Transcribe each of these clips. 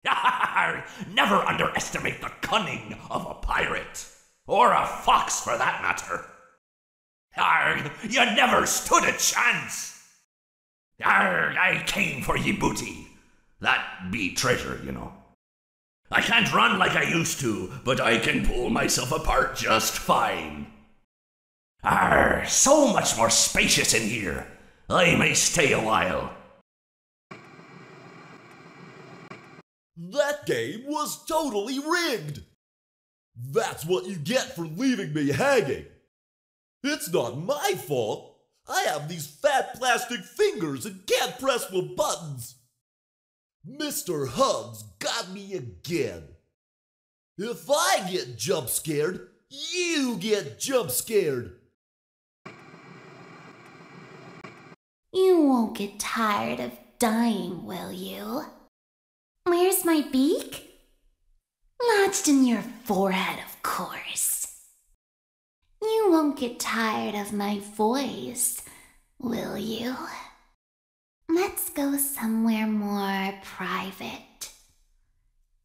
Never underestimate the cunning of a pirate. Or a fox, for that matter. You never stood a chance. I came for ye booty. That be treasure, you know. I can't run like I used to, but I can pull myself apart just fine. So much more spacious in here. I may stay a while. That game was totally rigged! That's what you get for leaving me hanging. It's not my fault. I have these fat plastic fingers and can't press the buttons. Mr. Hugs got me again. If I get jump scared, you get jump scared. You won't get tired of dying, will you? Where's my beak? Lodged in your forehead, of course. You won't get tired of my voice, will you? Let's go somewhere more private,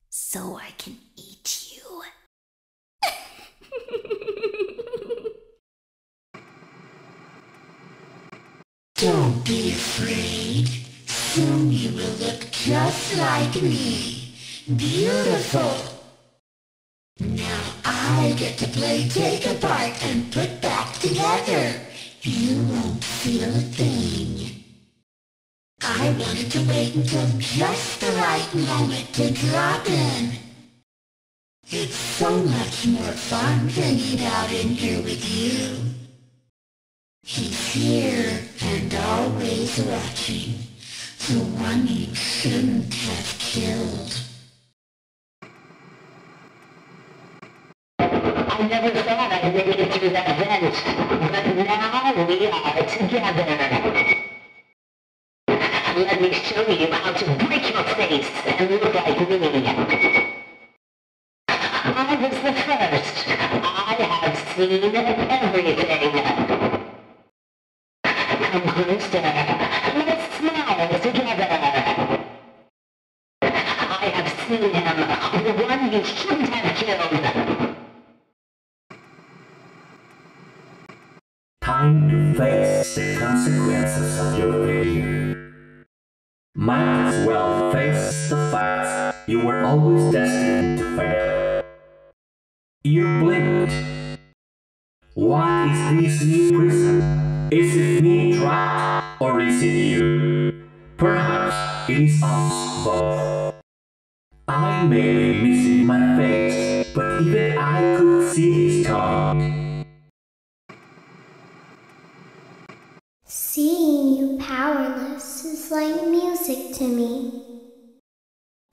so I can eat you. Don't be afraid. Soon you will look just like me. Beautiful. Now I get to play take apart and put back together. You won't feel a thing. I wanted to wait until just the right moment to drop in. It's so much more fun hanging out in here with you. He's here and always watching, the one you shouldn't have killed. I never thought I'd make it through that vent, but now we are together. Let me show you how to break your face and look like me. I was the first. I have seen everything. Come closer. Let's smile together. I have seen him, the one you shouldn't have killed. Time to face the consequences of your failure. Might as well face the facts. You were always destined to fail. You blinked. What is this new prison? Is it me trapped, or is it you? Perhaps it is us both. I may be missing my face, but even I could see his tongue. Seeing you powerless is like music to me.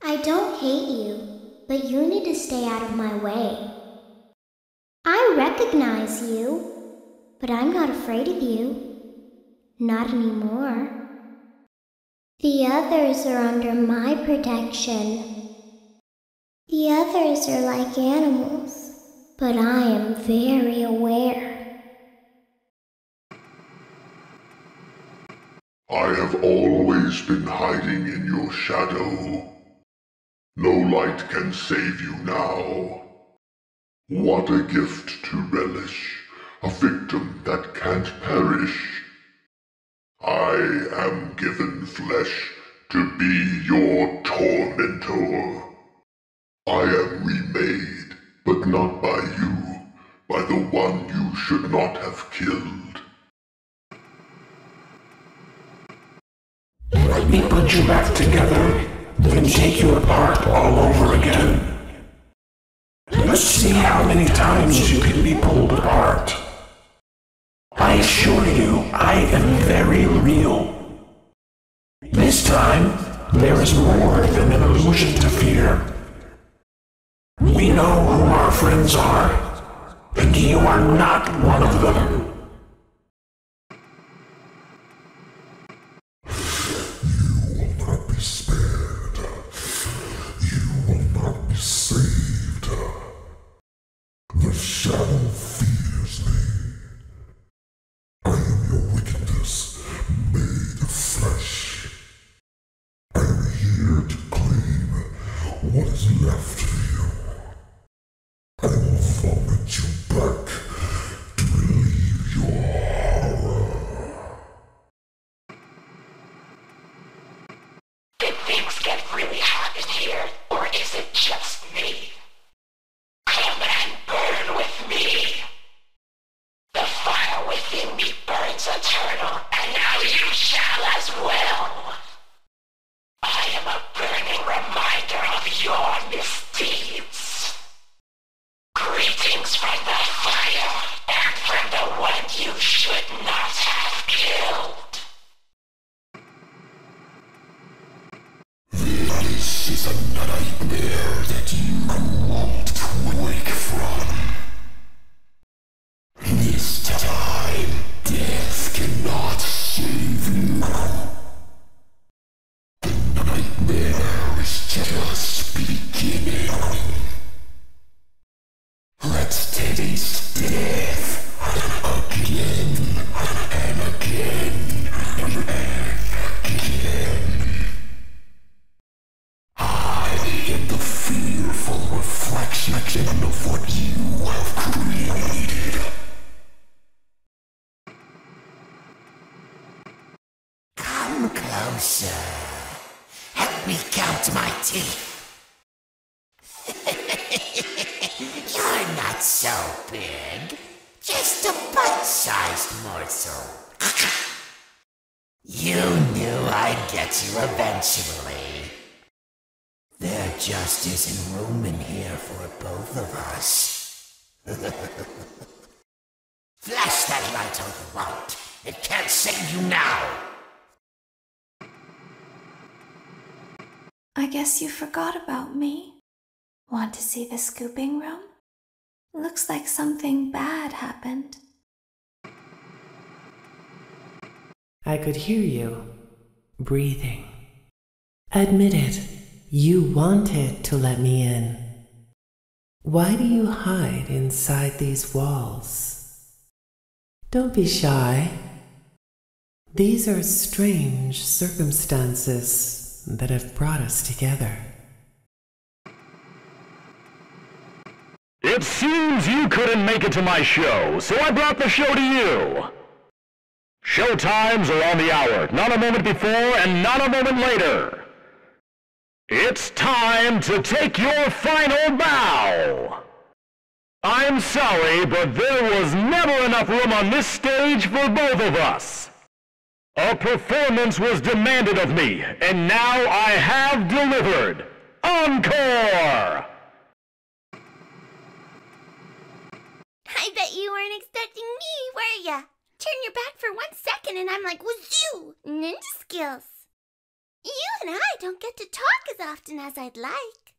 I don't hate you, but you need to stay out of my way. I recognize you, but I'm not afraid of you. Not anymore. The others are under my protection. The others are like animals, but I am very aware. I have always been hiding in your shadow. No light can save you now. What a gift to relish, a victim that can't perish. I am given flesh to be your tormentor. I am remade, but not by you, by the one you should not have killed. Let me put you back together, then take you apart all over again. Let's see how many times you can be pulled apart. I assure you, I am very real. This time, there is more than an illusion to fear. We know who our friends are, and you are not one of them. Saved. The shadow fears me. I am your wickedness, made of flesh. I am here to claim what is left of you. I will vomit you back to relieve your horror. Did things get really hot in here, or is it just me? Come and burn with me. The fire within me burns eternal, and now you shall as well. I am a burning reminder of your misdeeds. Greetings from the fire, and from the one you should not have killed. This is a nightmare that you won't wake from. This time, death cannot save you. The nightmare is just beginning. Let's taste death again and again and again. I am the fearful reflection of what you have created. Come closer. Help me count my teeth. You're not so big. Just a bite-sized morsel. You knew I'd get you eventually. There just isn't room in here for both of us. Flash that light all you want. It can't save you now. I guess you forgot about me. Want to see the scooping room? Looks like something bad happened. I could hear you breathing. Admit it, you wanted to let me in. Why do you hide inside these walls? Don't be shy. These are strange circumstances that have brought us together. It seems you couldn't make it to my show, so I brought the show to you. Show times are on the hour, not a moment before and not a moment later. It's time to take your final bow. I'm sorry, but there was never enough room on this stage for both of us. A performance was demanded of me, and now I have delivered. Encore! I bet you weren't expecting me, were ya? Turn your back for 1 second and I'm like, wazoo! Ninja skills. You and I don't get to talk as often as I'd like.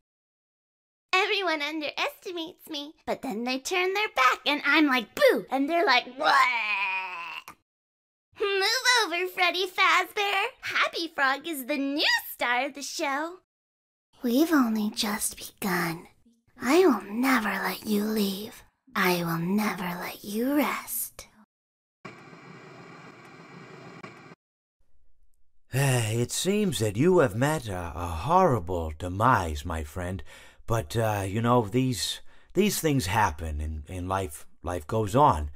Everyone underestimates me, but then they turn their back and I'm like, boo! And they're like, what? Move over, Freddy Fazbear. Happy Frog is the new star of the show. We've only just begun. I will never let you leave. I will never let you rest. It seems that you have met a horrible demise, my friend. But, you know, these things happen in life. Life goes on.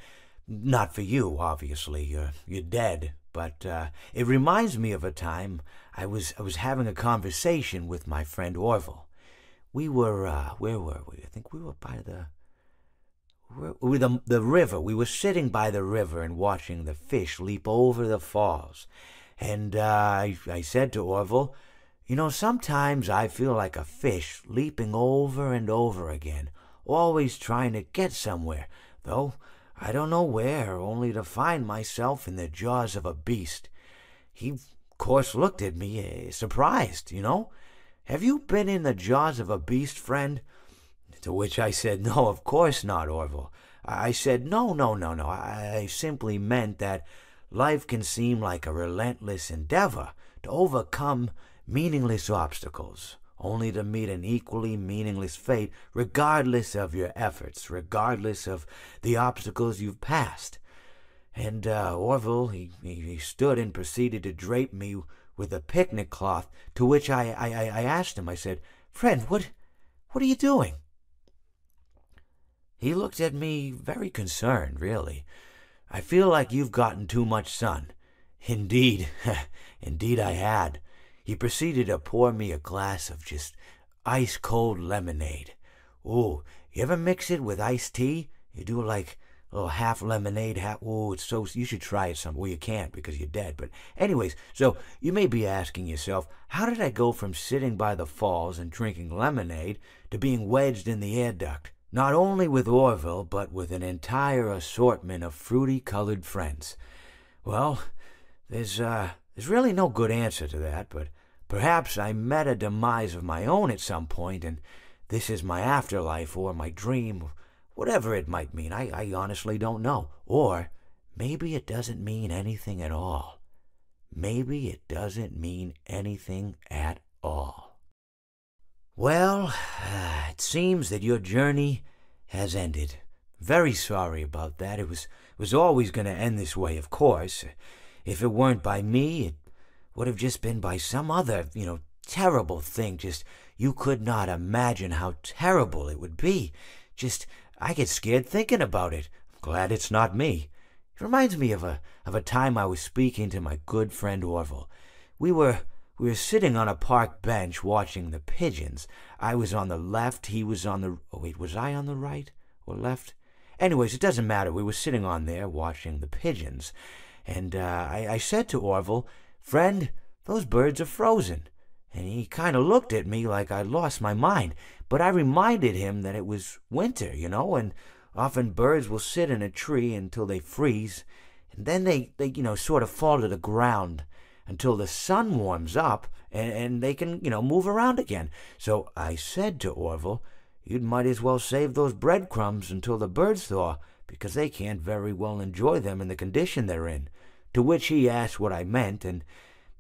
Not for you, obviously. You're dead. But it reminds me of a time I was having a conversation with my friend Orville. We were, where were we? I think we were by the river. We were sitting by the river and watching the fish leap over the falls. And I said to Orville, you know, sometimes I feel like a fish leaping over and over again, always trying to get somewhere, though I don't know where, only to find myself in the jaws of a beast. He, of course, looked at me, surprised, you know. Have you been in the jaws of a beast, friend? To which I said, no, of course not, Orville. I said, no. I simply meant that life can seem like a relentless endeavor to overcome meaningless obstacles, only to meet an equally meaningless fate regardless of your efforts, regardless of the obstacles you've passed. And Orville, he stood and proceeded to drape me with a picnic cloth, to which I asked him, I said, Friend, what are you doing?" He looked at me very concerned, really. "I feel like you've gotten too much sun." Indeed, indeed I had. He proceeded to pour me a glass of just ice-cold lemonade. Ooh, you ever mix it with iced tea? You do like a little half lemonade, half... Ooh, it's so... You should try it some... Well, you can't because you're dead. But anyways, so you may be asking yourself, how did I go from sitting by the falls and drinking lemonade to being wedged in the air duct? Not only with Orville, but with an entire assortment of fruity-colored friends. Well, there's really no good answer to that, but perhaps I met a demise of my own at some point, and this is my afterlife or my dream, whatever it might mean. I honestly don't know. Or maybe it doesn't mean anything at all. Maybe it doesn't mean anything at all. Well, it seems that your journey has ended. Very sorry about that. It was always going to end this way, of course. If it weren't by me, it would have just been by some other, terrible thing. Just, you could not imagine how terrible it would be. Just, I get scared thinking about it. I'm glad it's not me. It reminds me of a time I was speaking to my good friend Orville. We were sitting on a park bench watching the pigeons. I was on the left, he was on the... Oh, wait, was I on the right or left? Anyways, it doesn't matter. We were sitting on there watching the pigeons. And I said to Orville, "Friend, those birds are frozen." And he kind of looked at me like I'd lost my mind. But I reminded him that it was winter, and often birds will sit in a tree until they freeze. And then they sort of fall to the ground until the sun warms up and they can, move around again. So I said to Orville, "You might as well save those breadcrumbs until the birds thaw, because they can't very well enjoy them in the condition they're in." To which he asked what I meant, and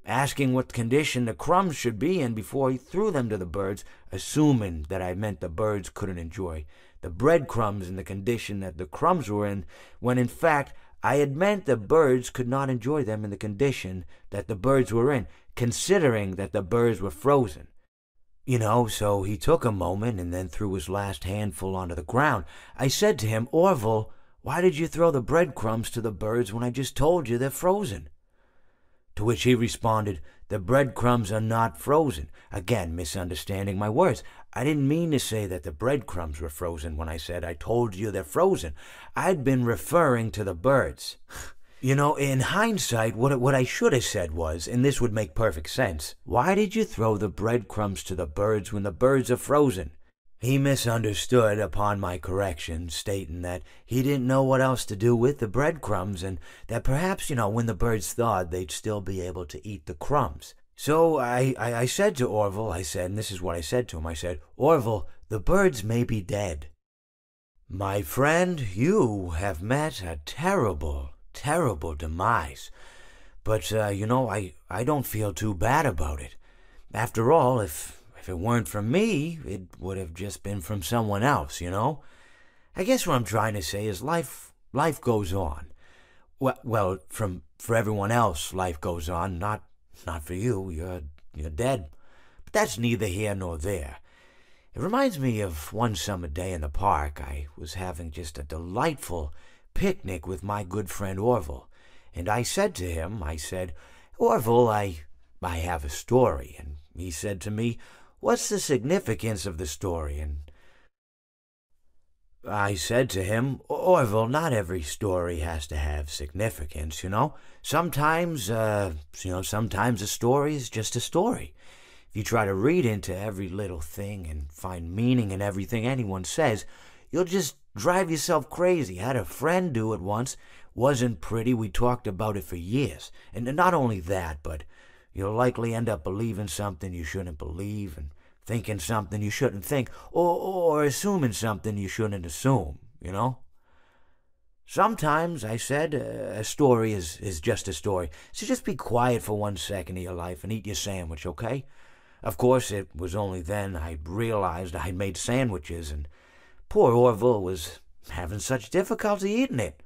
asking what condition the crumbs should be in before he threw them to the birds, assuming that I meant the birds couldn't enjoy the breadcrumbs in the condition that the crumbs were in, when in fact I had meant the birds could not enjoy them in the condition that the birds were in, considering that the birds were frozen. So he took a moment and then threw his last handful onto the ground. I said to him, "Orville, why did you throw the breadcrumbs to the birds when I just told you they're frozen?" To which he responded, "The breadcrumbs are not frozen." Again, misunderstanding my words. I didn't mean to say that the breadcrumbs were frozen when I said I told you they're frozen. I'd been referring to the birds. In hindsight, what I should have said was, and this would make perfect sense, "Why did you throw the breadcrumbs to the birds when the birds are frozen?" He misunderstood upon my correction, stating that he didn't know what else to do with the breadcrumbs, and that perhaps, when the birds thawed, they'd still be able to eat the crumbs. So I said to Orville, and this is what I said to him, I said, "Orville, the birds may be dead." My friend, you have met a terrible, terrible demise. But, I don't feel too bad about it. After all, if it weren't from me, it would have just been from someone else, I guess what I'm trying to say is life goes on. Well, for everyone else, life goes on, not for you. You're dead. But that's neither here nor there. It reminds me of one summer day in the park. I was having just a delightful picnic with my good friend Orville. And I said to him, "Orville, I have a story." And he said to me, "What's the significance of the story?" And I said to him, "Orville, not every story has to have significance, Sometimes, sometimes a story is just a story. If you try to read into every little thing and find meaning in everything anyone says, you'll just drive yourself crazy. I had a friend do it once. Wasn't pretty. We talked about it for years. And not only that, but you'll likely end up believing something you shouldn't believe, and thinking something you shouldn't think, or assuming something you shouldn't assume, Sometimes, I said, a story is just a story. So just be quiet for 1 second of your life and eat your sandwich, okay? Of course, it was only then I realized I'd made sandwiches, and poor Orville was having such difficulty eating it.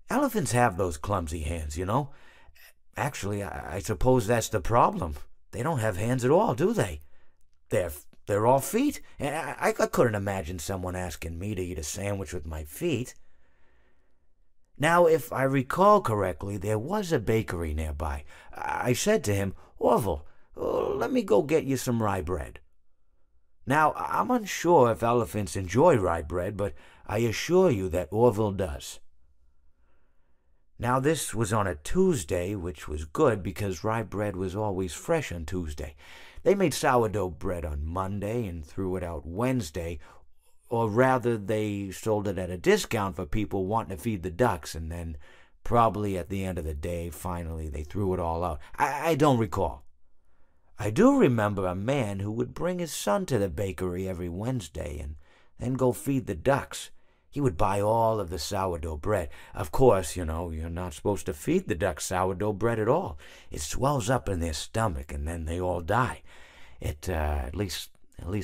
Elephants have those clumsy hands, Actually, I suppose that's the problem. They don't have hands at all, do they? They're they're all feet. And I couldn't imagine someone asking me to eat a sandwich with my feet. Now, if I recall correctly, there was a bakery nearby. I said to him, Orville, let me go get you some rye bread. Now, I'm unsure if elephants enjoy rye bread, but I assure you that Orville does. Now, this was on a Tuesday, which was good because rye bread was always fresh on Tuesday. They made sourdough bread on Monday and threw it out Wednesday, or rather they sold it at a discount for people wanting to feed the ducks, and then probably at the end of the day, finally, they threw it all out. I don't recall. I do remember a man who would bring his son to the bakery every Wednesday and then go feed the ducks. He would buy all of the sourdough bread. Of course, you're not supposed to feed the ducks sourdough bread at all. It swells up in their stomach and then they all die. At least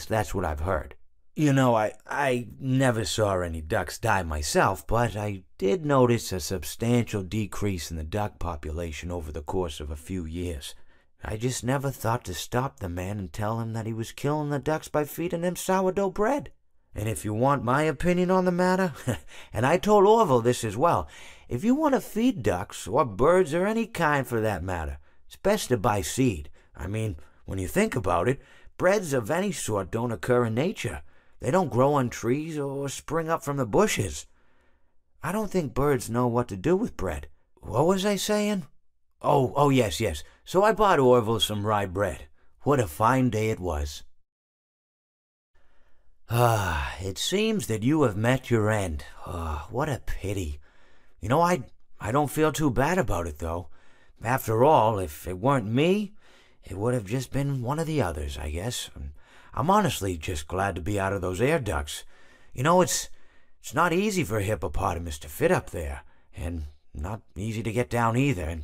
that's what I've heard. I never saw any ducks die myself, but I did notice a substantial decrease in the duck population over the course of a few years. I just never thought to stop the man and tell him that he was killing the ducks by feeding them sourdough bread. And if you want my opinion on the matter, and I told Orville this as well, if you want to feed ducks, or birds, or any kind for that matter, it's best to buy seed. I mean, when you think about it, breads of any sort don't occur in nature. They don't grow on trees or spring up from the bushes. I don't think birds know what to do with bread. What was I saying? Oh, yes. So I bought Orville some rye bread. What a fine day it was. It seems that you have met your end. What a pity. I don't feel too bad about it, though. After all, if it weren't me, it would have just been one of the others, I guess. I'm honestly just glad to be out of those air ducts. It's not easy for a hippopotamus to fit up there, and not easy to get down either, and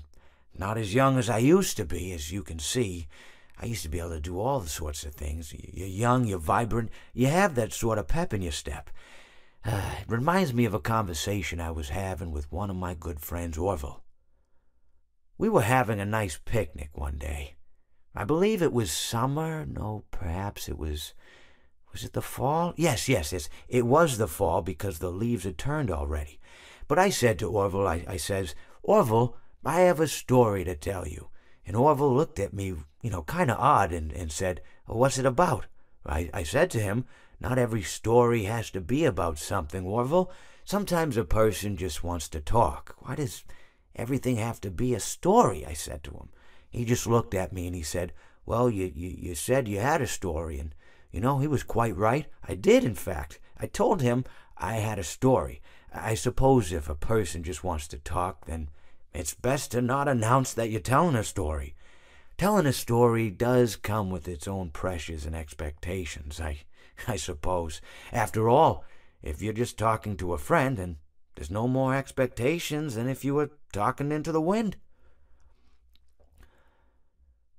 not as young as I used to be, as you can see. I used to be able to do all the sorts of things. You're young, you're vibrant, you have that sort of pep in your step. It reminds me of a conversation I was having with one of my good friends, Orville. We were having a nice picnic one day. I believe it was summer. No, perhaps it was it the fall? Yes. It was the fall because the leaves had turned already. But I said to Orville, I says, Orville, I have a story to tell you. And Orville looked at me, kind of odd and said, what's it about? I said to him, not every story has to be about something, Orville. Sometimes a person just wants to talk. Why does everything have to be a story? I said to him. He just looked at me and he said, well, you said you had a story. And, he was quite right. I did, in fact. I told him I had a story. I suppose if a person just wants to talk, then it's best to not announce that you're telling a story. Telling a story does come with its own pressures and expectations, I suppose. After all, if you're just talking to a friend, then there's no more expectations than if you were talking into the wind.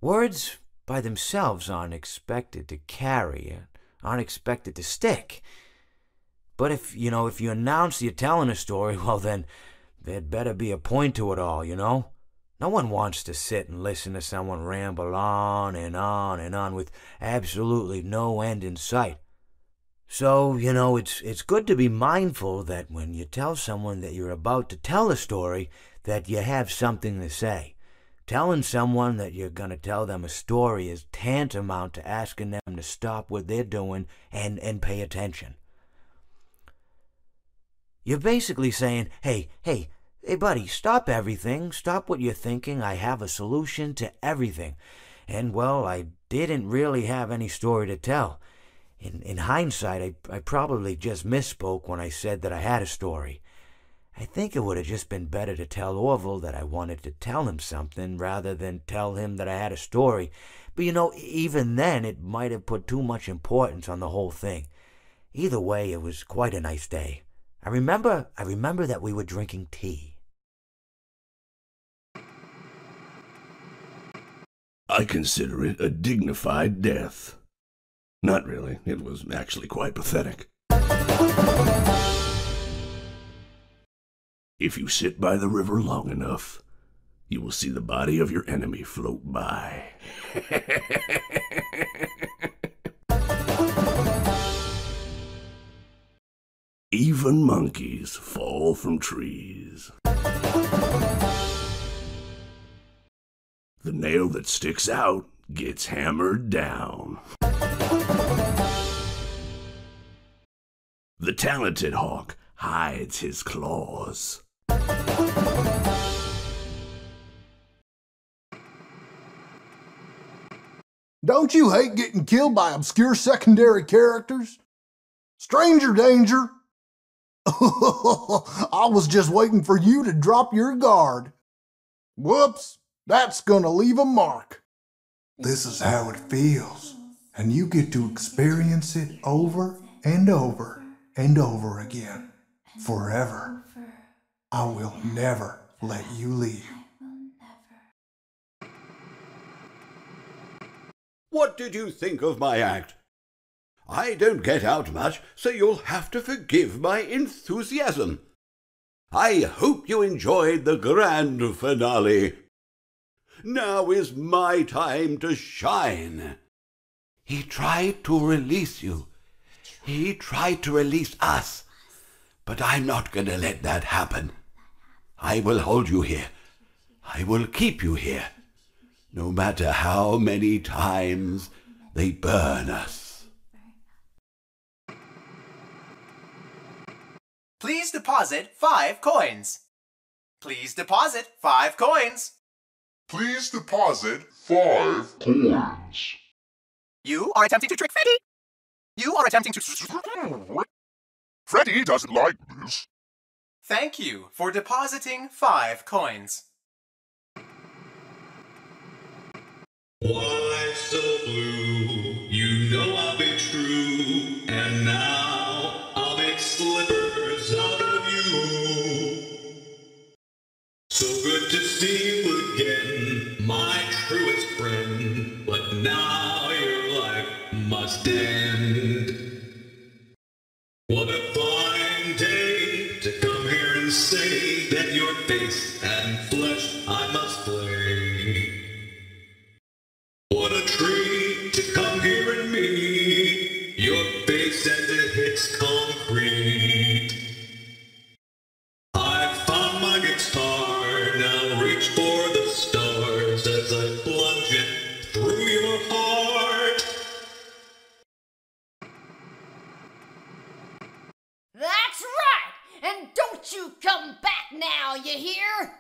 Words by themselves aren't expected to carry, aren't expected to stick. But if you announce you're telling a story, well then, there'd better be a point to it all, No one wants to sit and listen to someone ramble on and on and on with absolutely no end in sight. So, it's good to be mindful that when you tell someone that you're about to tell a story, that you have something to say. Telling someone that you're going to tell them a story is tantamount to asking them to stop what they're doing and pay attention. You're basically saying, hey, buddy, stop everything. Stop what you're thinking. I have a solution to everything. And, well, I didn't really have any story to tell. In hindsight, I probably just misspoke when I said that I had a story. I think it would have just been better to tell Orville that I wanted to tell him something rather than tell him that I had a story. But, even then, it might have put too much importance on the whole thing. Either way, it was quite a nice day. I remember that we were drinking tea. I consider it a dignified death. Not really. It was actually quite pathetic. If you sit by the river long enough, you will see the body of your enemy float by. Even monkeys fall from trees. The nail that sticks out gets hammered down. The talented hawk hides his claws. Don't you hate getting killed by obscure secondary characters? Stranger danger! I was just waiting for you to drop your guard. Whoops, that's gonna leave a mark. This is how it feels, and you get to experience it over and over and over again, forever. I will never let you leave. What did you think of my act? I don't get out much, so you'll have to forgive my enthusiasm. I hope you enjoyed the grand finale. Now is my time to shine. He tried to release you. He tried to release us. But I'm not going to let that happen. I will hold you here. I will keep you here. No matter how many times they burn us. Please deposit 5 coins. Please deposit 5 coins. Please deposit 5 coins. You are attempting to trick Freddy. You are attempting to... Freddy doesn't like this. Thank you for depositing 5 coins. Why so blue? You know I'll be true, and now I'll make slippers out of you. So good to see you again, my truest friend, but now your life must end. What a fine day to come here and say that your face and flesh I must play. What a treat to come here and meet your face as it hits concrete. I found my guitar, now reach for the stars as I plunge it through your heart. That's right! And don't you come back now, you hear?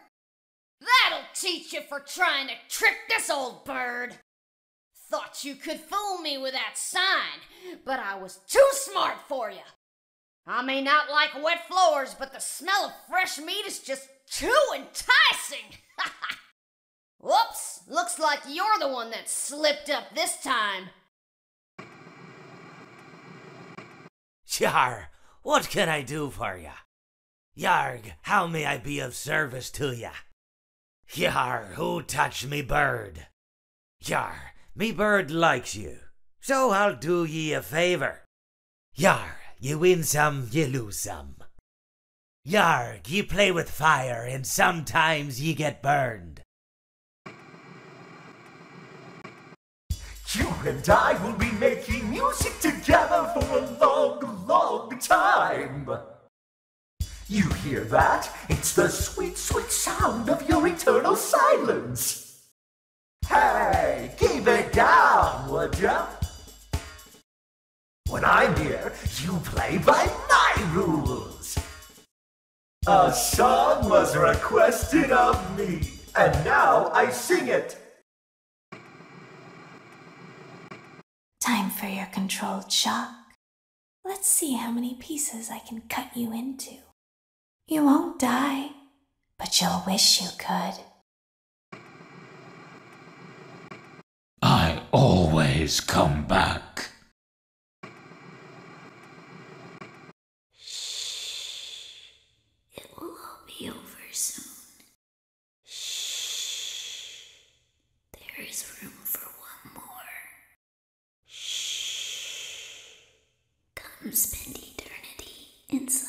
That'll teach you for trying to trick this old bird. Thought you could fool me with that sign, but I was too smart for you. I may not like wet floors, but the smell of fresh meat is just too enticing. Whoops, looks like you're the one that slipped up this time. Yar, what can I do for ya? Yarg, how may I be of service to ya? Yar, who touched me bird? Yar, me bird likes you, so I'll do ye a favor. Yar, you win some, you lose some. Yarg, you play with fire, and sometimes ye get burned. You and I will be making music together for a long, long time. You hear that? It's the sweet, sweet sound of your eternal silence. Hey, keep it down, would ya? When I'm here, you play by my rules. A song was requested of me, and now I sing it. Time for your controlled shock. Let's see how many pieces I can cut you into. You won't die, but you'll wish you could. I always come back. Shh. It will all be over soon. Shh. There is room for one more. Shh. Come spend eternity in silence.